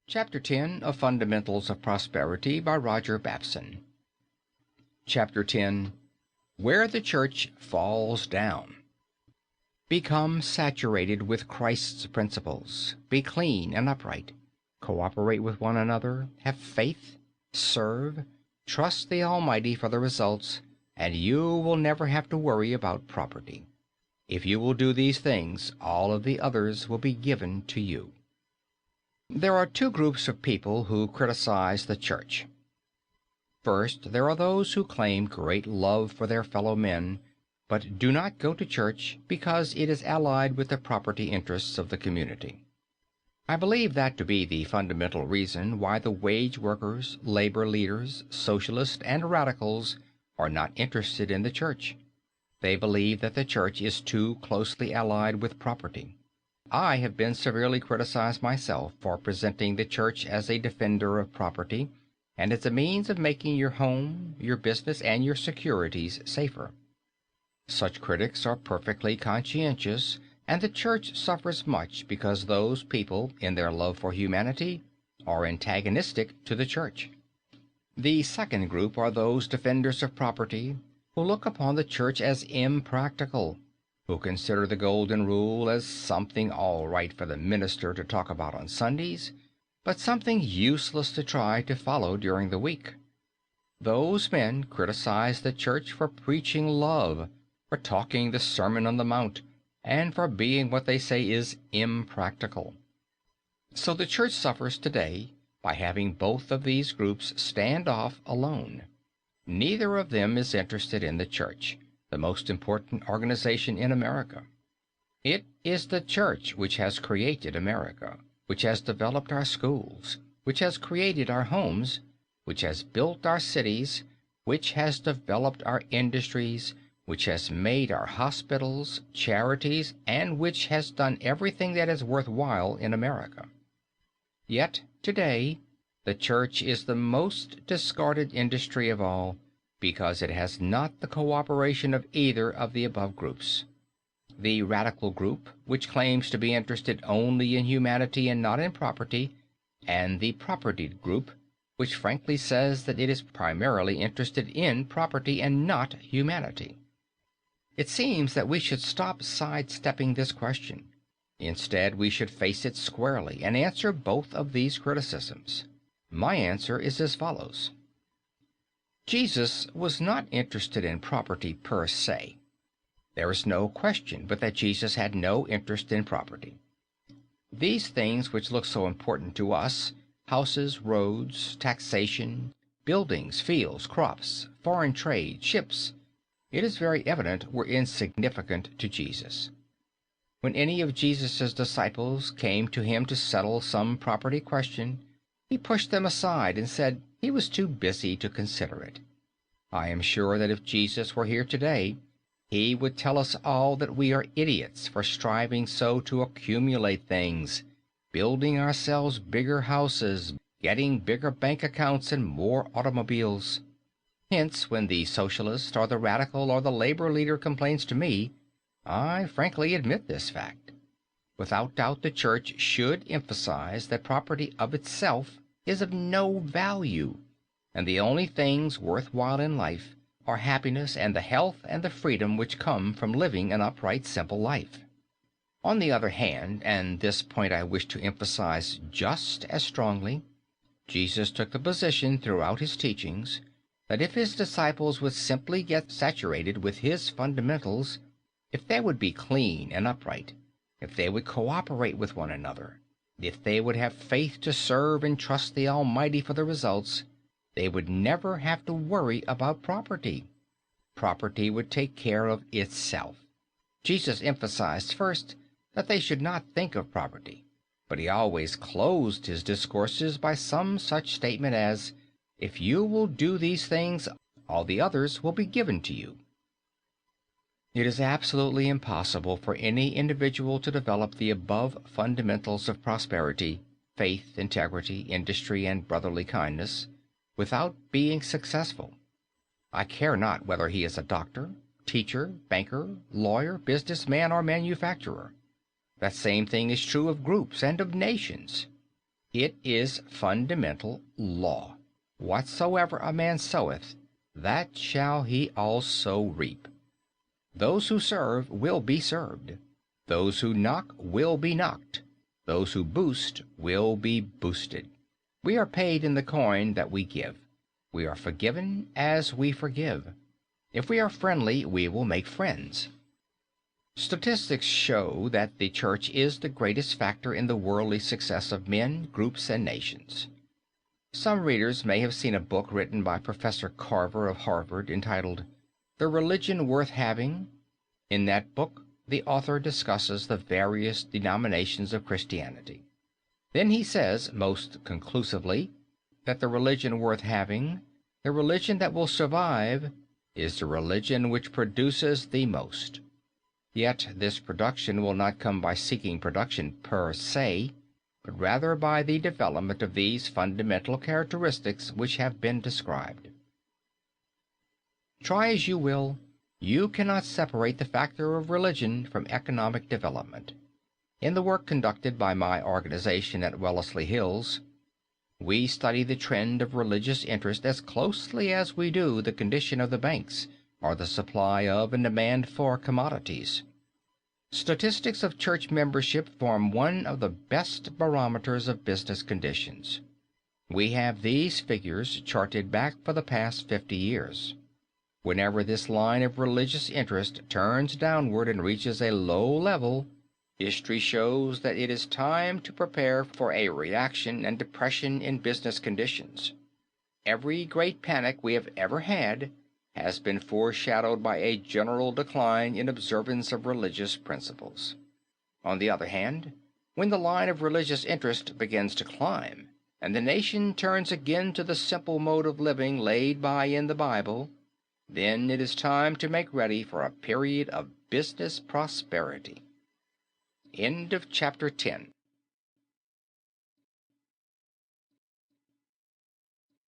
Chapter 10 of Fundamentals of Prosperity by Roger Babson. Chapter 10 Where the Church Falls Down. Become saturated with Christ's principles. Be clean and upright. Cooperate with one another. Have faith. Serve. Trust the Almighty for the results, and you will never have to worry about property. If you will do these things, all of the others will be given to you. There are two groups of people who criticize the church. First, there are those who claim great love for their fellow men, but do not go to church because it is allied with the property interests of the community. I believe that to be the fundamental reason why the wage workers, labor leaders, socialists, and radicals are not interested in the church. They believe that the church is too closely allied with property. I have been severely criticized myself for presenting the church as a defender of property and as a means of making your home, your business, and your securities safer. Such critics are perfectly conscientious, and the church suffers much because those people, in their love for humanity, are antagonistic to the church. The second group are those defenders of property who look upon the church as impractical, who consider the Golden Rule as something all right for the minister to talk about on Sundays, but something useless to try to follow during the week. Those men criticize the church for preaching love, for talking the Sermon on the Mount, and for being what they say is impractical. So the church suffers today by having both of these groups stand off alone. Neither of them is interested in the church, the most important organization in America. It is the church which has created America, which has developed our schools, which has created our homes, which has built our cities, which has developed our industries, which has made our hospitals, charities, and which has done everything that is worthwhile in America. Yet, today, the church is the most discarded industry of all, because it has not the cooperation of either of the above groups. The radical group, which claims to be interested only in humanity and not in property, and the propertied group, which frankly says that it is primarily interested in property and not humanity. It seems that we should stop sidestepping this question. Instead, we should face it squarely and answer both of these criticisms. My answer is as follows. Jesus was not interested in property per se. There is no question but that Jesus had no interest in property. These things which look so important to us, houses, roads, taxation, buildings, fields, crops, foreign trade, ships, it is very evident were insignificant to Jesus. When any of Jesus' disciples came to him to settle some property question, he pushed them aside and said he was too busy to consider it. I am sure that if Jesus were here today, he would tell us all that we are idiots for striving so to accumulate things, building ourselves bigger houses, getting bigger bank accounts and more automobiles. Hence, when the socialist or the radical or the labor leader complains to me, I frankly admit this fact. Without doubt, the church should emphasize that property of itself is of no value, and the only things worthwhile in life are happiness and the health and the freedom which come from living an upright, simple life. On the other hand, and this point I wish to emphasize just as strongly, Jesus took the position throughout his teachings that if his disciples would simply get saturated with his fundamentals, if they would be clean and upright, if they would cooperate with one another, if they would have faith to serve and trust the Almighty for the results, they would never have to worry about property. Property would take care of itself. Jesus emphasized first that they should not think of property, but he always closed his discourses by some such statement as, "If you will do these things, all the others will be given to you." It is absolutely impossible for any individual to develop the above fundamentals of prosperity, faith, integrity, industry, and brotherly kindness, without being successful. I care not whether he is a doctor, teacher, banker, lawyer, businessman, or manufacturer. That same thing is true of groups and of nations. It is fundamental law. Whatsoever a man soweth, that shall he also reap. Those who serve will be served. Those who knock will be knocked. Those who boost will be boosted. We are paid in the coin that we give. We are forgiven as we forgive. If we are friendly, we will make friends. Statistics show that the church is the greatest factor in the worldly success of men, groups, and nations. Some readers may have seen a book written by Professor Carver of Harvard entitled "The Religion Worth Having." In that book, the author discusses the various denominations of Christianity. Then he says, most conclusively, that the religion worth having, the religion that will survive, is the religion which produces the most. Yet this production will not come by seeking production per se, but rather by the development of these fundamental characteristics which have been described. Try as you will, you cannot separate the factor of religion from economic development. In the work conducted by my organization at Wellesley Hills, we study the trend of religious interest as closely as we do the condition of the banks or the supply of and demand for commodities. Statistics of church membership form one of the best barometers of business conditions. We have these figures charted back for the past 50 years. Whenever this line of religious interest turns downward and reaches a low level, history shows that it is time to prepare for a reaction and depression in business conditions. Every great panic we have ever had has been foreshadowed by a general decline in observance of religious principles. On the other hand, when the line of religious interest begins to climb, and the nation turns again to the simple mode of living laid by in the Bible, then it is time to make ready for a period of business prosperity. End of chapter 10.